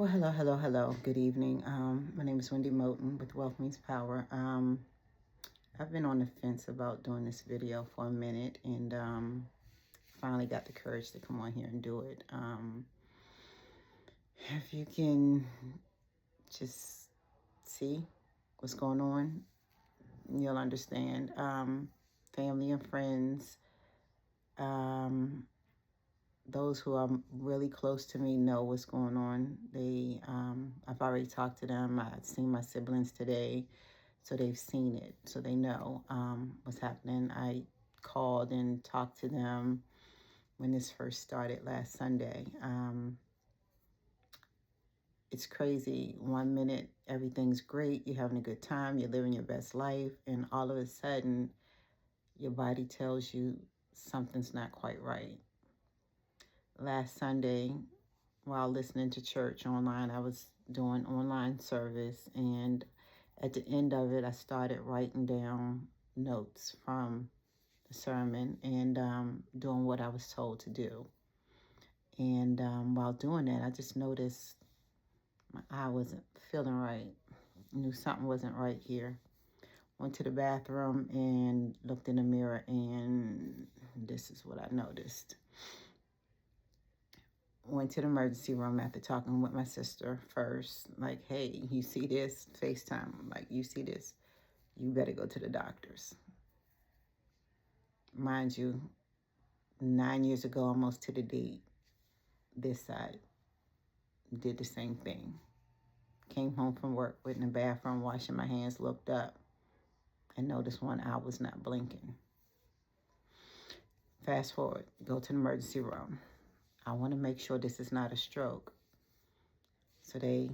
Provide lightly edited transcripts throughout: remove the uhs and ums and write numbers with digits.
Well, hello. Good evening. My name is Wendy Moten with Wealth Means Power. I've been on the fence about doing this video for a minute and finally got the courage to come on here and do it. If you can just see what's going on, you'll understand. Family and friends, those who are really close to me know what's going on. I've already talked to them. I've seen my siblings today, so they've seen it, so they know what's happening. I called and talked to them when this first started last Sunday. It's crazy. 1 minute, everything's great. You're having a good time. You're living your best life. And all of a sudden, your body tells you something's not quite right. Last Sunday, while listening to church online, I was doing online service, and at the end of it, I started writing down notes from the sermon and doing what I was told to do. And while doing that, I just noticed my eye wasn't feeling right. I knew something wasn't right here. Went to the bathroom and looked in the mirror, and this is what I noticed. Went to the emergency room after talking with my sister first. Like, hey, you see this? FaceTime. Like, you see this? You better go to the doctors. Mind you, 9 years ago, almost to the date, this side did the same thing. Came home from work, went in the bathroom, washing my hands, looked up, and noticed one eye was not blinking. Fast forward, go to the emergency room. I want to make sure this is not a stroke. So they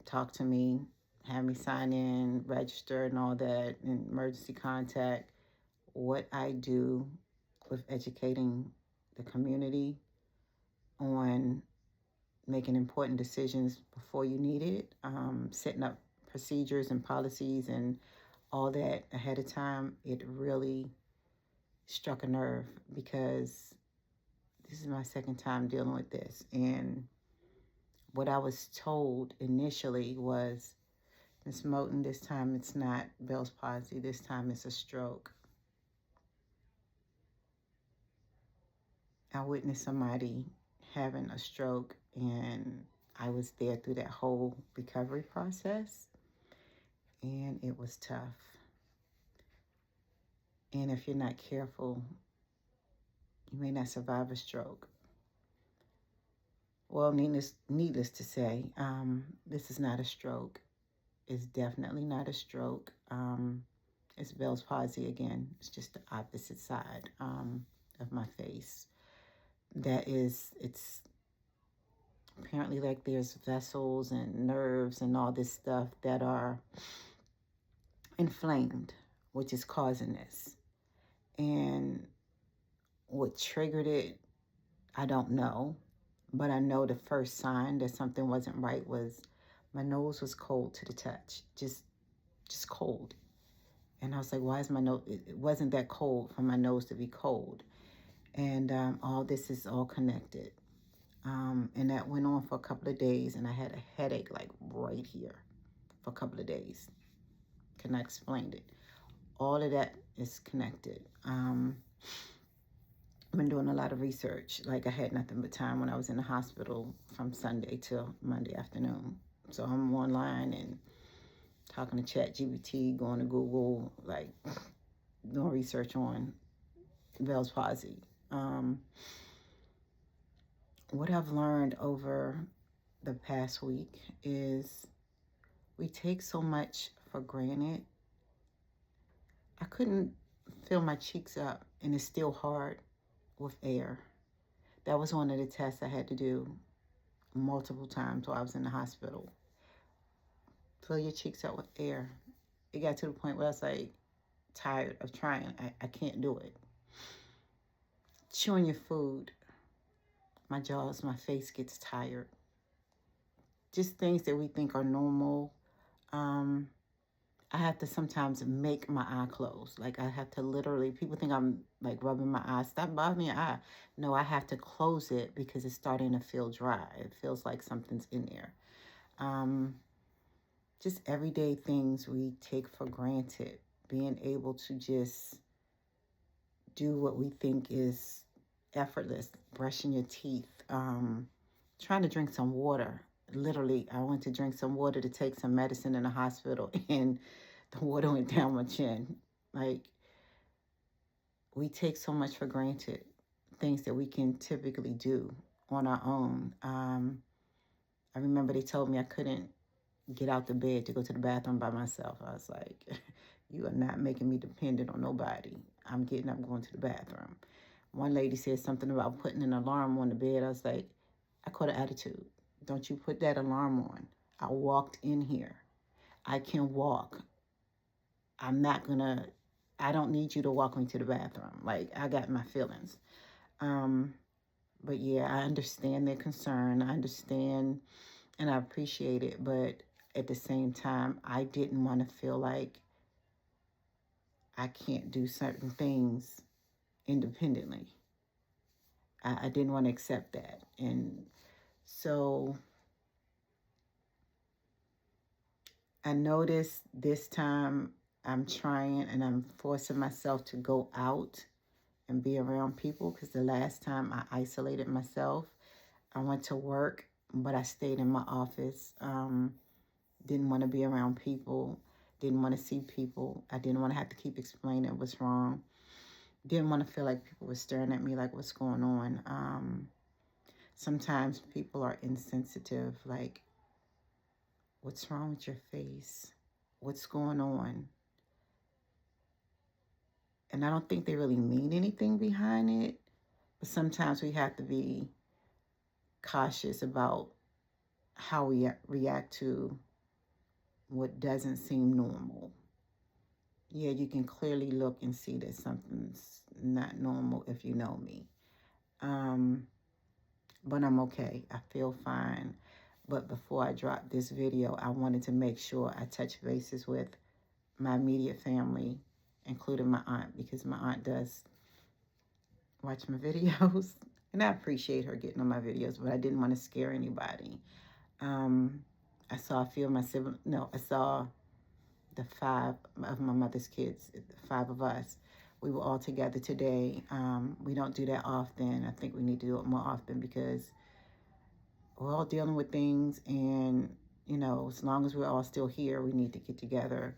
talked to me, had me sign in, register and all that, and emergency contact, what I do with educating the community on making important decisions before you need it, setting up procedures and policies and all that ahead of time. It really struck a nerve because this is my second time dealing with this. And what I was told initially was, Ms. Moten, this time it's not Bell's palsy, this time it's a stroke. I witnessed somebody having a stroke, and I was there through that whole recovery process, and it was tough. And if you're not careful, you may not survive a stroke. Well, needless to say, this is not a stroke. It's definitely not a stroke. It's Bell's palsy again. It's just the opposite side of my face. It's apparently like there's vessels and nerves and all this stuff that are inflamed, which is causing this. And what triggered it, I don't know. But I know the first sign that something wasn't right was my nose was cold to the touch, just cold. And I was like, why is my nose, it wasn't that cold for my nose to be cold. And all this is all connected. And that went on for a couple of days, and I had a headache like right here for a couple of days. Cannot explain it. All of that is connected. I've been doing a lot of research. Like, I had nothing but time when I was in the hospital from Sunday till Monday afternoon. So I'm online and talking to ChatGPT, going to Google, like doing research on Bell's palsy. What I've learned over the past week is we take so much for granted. I couldn't fill my cheeks up, and it's still hard with air. That was one of the tests I had to do multiple times while I was in the hospital. Fill your cheeks up with air. It got to the point where I was like tired of trying. I can't do it. Chewing your food, my jaws, my face gets tired. Just things that we think are normal. I I have to sometimes make my eye close. Like I have to literally, people think I'm like rubbing my eye. Stop bothering your eye. No, I have to close it because it's starting to feel dry. It feels like something's in there. Um, just everyday things we take for granted. Being able to just do what we think is effortless. Brushing your teeth. Trying to drink some water. Literally, I went to drink some water to take some medicine in the hospital, and the water went down my chin. Like, we take so much for granted, things that we can typically do on our own. I remember they told me I couldn't get out the bed to go to the bathroom by myself. I was like, you are not making me dependent on nobody. I'm getting up, going to the bathroom. One lady said something about putting an alarm on the bed. I was like, I caught an attitude. Don't you put that alarm on. I walked in here. I can walk. I'm not gonna, I don't need you to walk me to the bathroom. Like, I got my feelings. But yeah, I understand their concern. I understand and I appreciate it. But at the same time, I didn't want to feel like I can't do certain things independently. I didn't want to accept that. And so I noticed this time I'm trying and I'm forcing myself to go out and be around people, because the last time I isolated myself, I went to work, but I stayed in my office. Didn't want to be around people. Didn't want to see people. I didn't want to have to keep explaining what's wrong. Didn't want to feel like people were staring at me like, what's going on? Sometimes people are insensitive, like, what's wrong with your face? What's going on? And I don't think they really mean anything behind it, but sometimes we have to be cautious about how we react to what doesn't seem normal. Yeah, you can clearly look and see that something's not normal if you know me. But I'm okay. I feel fine. But before I drop this video, I wanted to make sure I touch bases with my immediate family, including my aunt, because my aunt does watch my videos. And I appreciate her getting on my videos, but I didn't want to scare anybody. I saw a few of my siblings. No, I saw the 5 of my mother's kids, 5 of us. We were all together today. We don't do that often. I think we need to do it more often because we're all dealing with things, and, you know, as long as we're all still here, we need to get together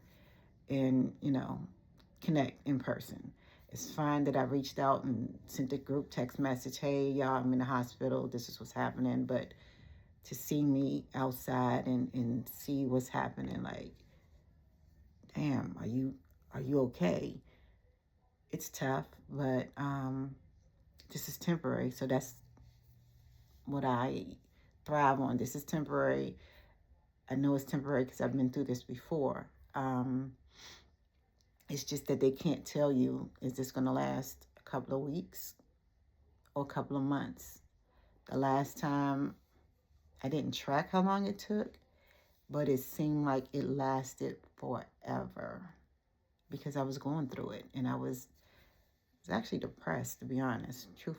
and, you know, connect in person. It's fine that I reached out and sent a group text message, hey, y'all, I'm in the hospital, this is what's happening. But to see me outside and see what's happening, like, damn, are you okay? It's tough, but this is temporary. So that's what I thrive on. This is temporary. I know it's temporary because I've been through this before. It's just that they can't tell you, is this going to last a couple of weeks or a couple of months? The last time, I didn't track how long it took, but it seemed like it lasted forever because I was going through it, and I was actually depressed, to be honest. Truth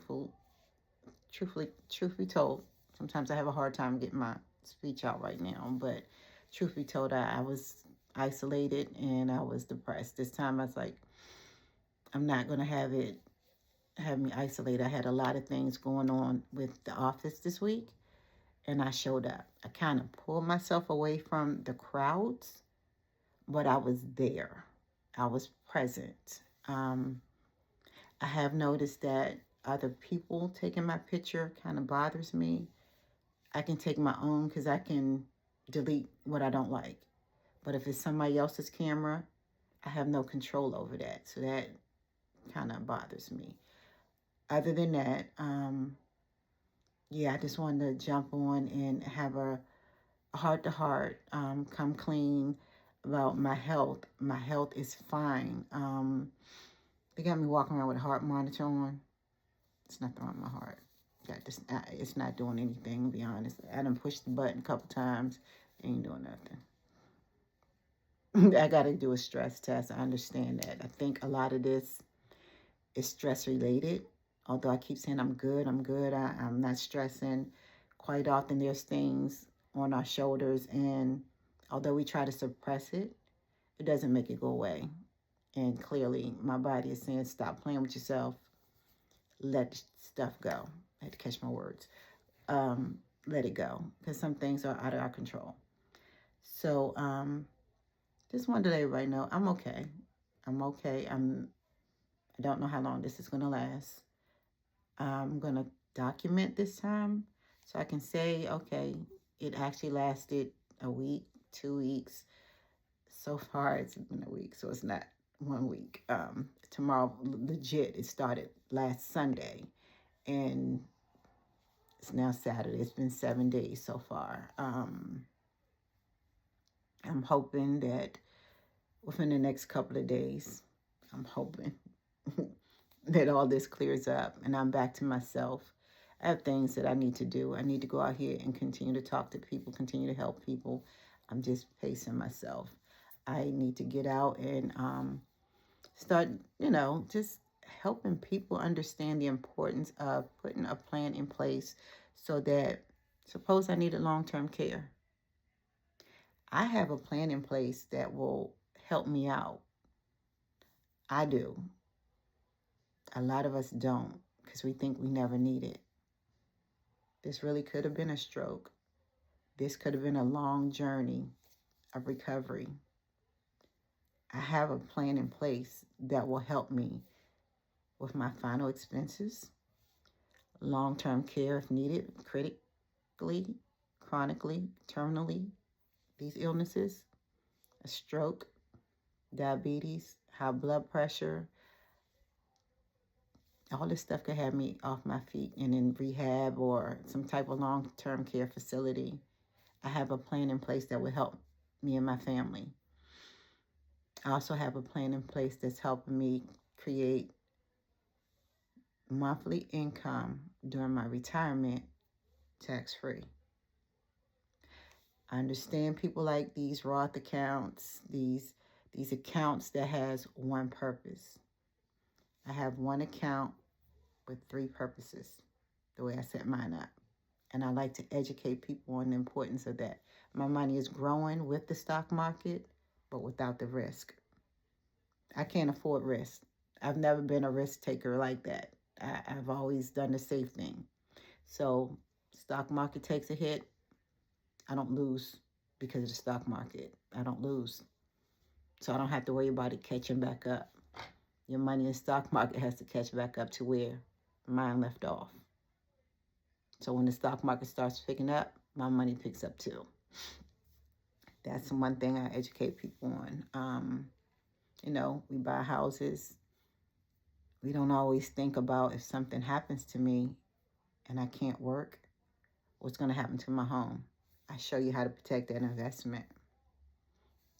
be told, sometimes I have a hard time getting my speech out right now, but truth be told, I was isolated and I was depressed. This time I was like, I'm not going to have me isolated. I had a lot of things going on with the office this week, and I showed up. I kind of pulled myself away from the crowds, but I was there. I was present. I have noticed that other people taking my picture kind of bothers me. I can take my own because I can delete what I don't like. But if it's somebody else's camera, I have no control over that. So that kind of bothers me. Other than that, yeah, I just wanted to jump on and have a heart-to-heart, come clean about my health. My health is fine. They got me walking around with a heart monitor on. It's nothing wrong with my heart. It's not doing anything, to be honest. I done pushed the button a couple times. It ain't doing I got to do a stress test. I understand that. I think a lot of this is stress related. Although I keep saying I'm good, I'm not stressing. Quite often there's things on our shoulders, and although we try to suppress it, it doesn't make it go away. And clearly my body is saying, stop playing with yourself. Let stuff go. I had to catch my words. Let it go, because some things are out of our control. So just wanted to let everybody know I'm okay. I'm okay. I don't know how long this is going to last. I'm going to document this time so I can say, okay, it actually lasted a week, 2 weeks. So far, it's been a week, so it's not 1 week. Tomorrow, legit, it started last Sunday, and it's now Saturday. It's been 7 days so far. I'm hoping that within the next couple of days, I'm hoping that all this clears up and I'm back to myself. I have things that I need to do. I need to go out here and continue to talk to people, continue to help people. I'm just pacing myself. I need to get out and start, just helping people understand the importance of putting a plan in place so that, suppose I needed long-term care. I have a plan in place that will help me out. I do. A lot of us don't, because we think we never need it. This really could have been a stroke. This could have been a long journey of recovery. I have a plan in place that will help me with my final expenses, long-term care if needed, critically, chronically, terminally, these illnesses, a stroke, diabetes, high blood pressure. All this stuff could have me off my feet and in rehab or some type of long-term care facility. I have a plan in place that will help me and my family. I also have a plan in place that's helping me create monthly income during my retirement, tax-free. I understand people like these Roth accounts, these accounts that has one purpose. I have one account with three purposes, the way I set mine up. And I like to educate people on the importance of that. My money is growing with the stock market, but without the risk. I can't afford risk. I've never been a risk taker like that. I've always done the safe thing. So stock market takes a hit, I don't lose because of the stock market. I don't lose. So I don't have to worry about it catching back up. Your money in the stock market has to catch back up to where mine left off. So when the stock market starts picking up, my money picks up too. That's one thing I educate people on. We buy houses. We don't always think about if something happens to me and I can't work, what's going to happen to my home. I show you how to protect that investment.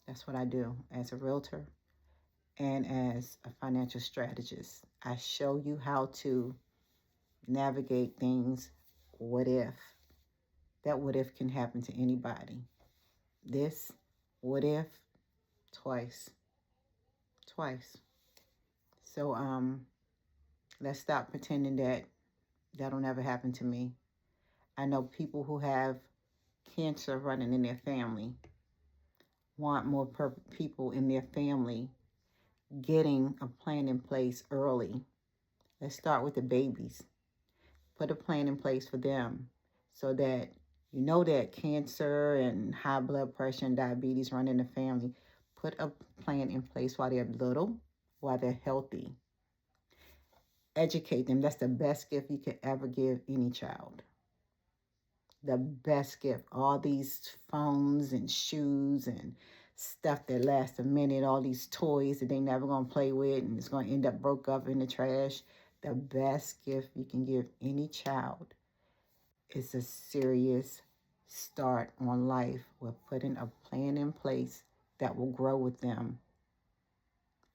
That's what I do as a realtor and as a financial strategist. I show you how to navigate things. What if? That what if can happen to anybody. This, what if, twice. So let's stop pretending that that'll never happen to me. I know people who have cancer running in their family want more people in their family getting a plan in place early. Let's start with the babies. Put a plan in place for them so that you know that cancer and high blood pressure and diabetes run in the family. Put a plan in place while they're little, while they're healthy. Educate them. That's the best gift you could ever give any child. The best gift. All these phones and shoes and stuff that lasts a minute, all these toys that they never going to play with and it's going to end up broke up in the trash. The best gift you can give any child is a serious start on life with putting a plan in place that will grow with them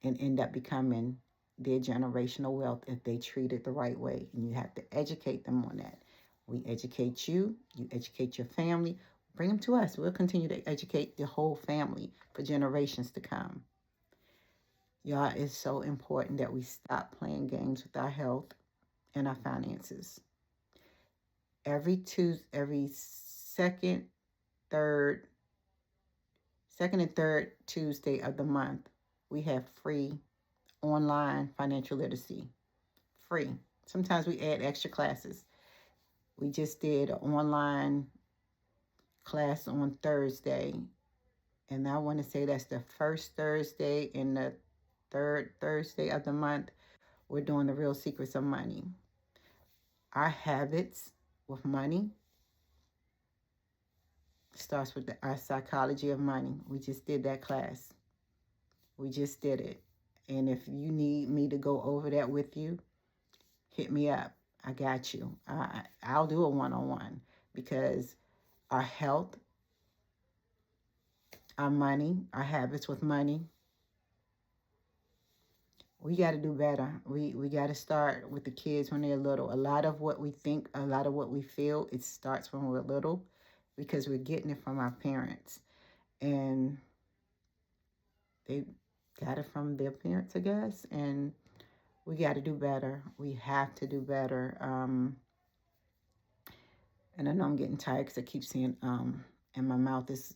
and end up becoming their generational wealth if they treat it the right way. And you have to educate them on that. We educate you, you educate your family. Bring them to us. We'll continue to educate the whole family for generations to come. Y'all, it's so important that we stop playing games with our health and our finances. Every third, second and third Tuesday of the month, we have free online financial literacy. Free. Sometimes we add extra classes. We just did an online class on Thursday, and I want to say that's the first Thursday and the third Thursday of the month. We're doing the real secrets of money. Our habits with money starts with our psychology of money. We just did that class. We just did it. And if you need me to go over that with you, hit me up. I got you. I'll do a one-on-one, because our health, our money, our habits with money, we got to do better. We got to start with the kids when they're little. A lot of what we think, a lot of what we feel, it starts when we're little, because we're getting it from our parents. And they got it from their parents, I guess. And we got to do better. We have to do better. And I know I'm getting tired because I keep seeing and my mouth is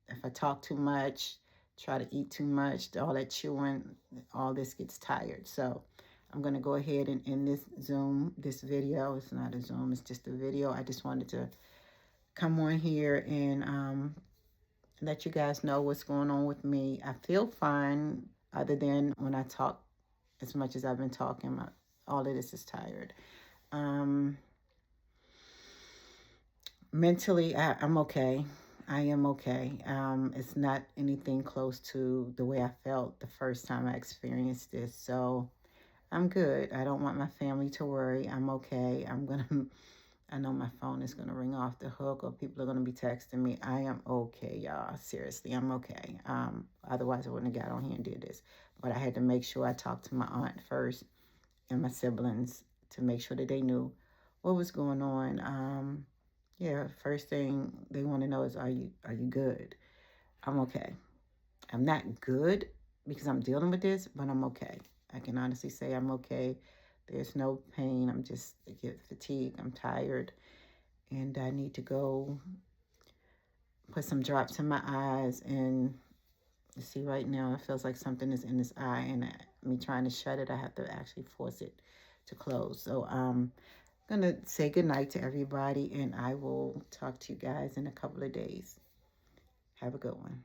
if I talk too much, try to eat too much, all that chewing, all this gets tired. So I'm going to go ahead and end this video. It's not a Zoom, it's just a video. I just wanted to come on here and let you guys know what's going on with me. I feel fine, other than when I talk as much as I've been talking. All of this is tired. Mentally, I'm okay. I am okay. It's not anything close to the way I felt the first time I experienced this. So I'm good. I don't want my family to worry. I'm okay. I know my phone is going to ring off the hook, or people are going to be texting me. I am okay, y'all. Seriously, I'm okay. Otherwise, I wouldn't have got on here and did this. But I had to make sure I talked to my aunt first and my siblings to make sure that they knew what was going on. Yeah, first thing they want to know is, are you good? I'm okay. I'm not good because I'm dealing with this, but I'm okay. I can honestly say I'm okay. There's no pain. I get fatigued. I'm tired. And I need to go put some drops in my eyes. And you see right now, it feels like something is in this eye. And me trying to shut it, I have to actually force it to close. So I'm going to say goodnight to everybody. And I will talk to you guys in a couple of days. Have a good one.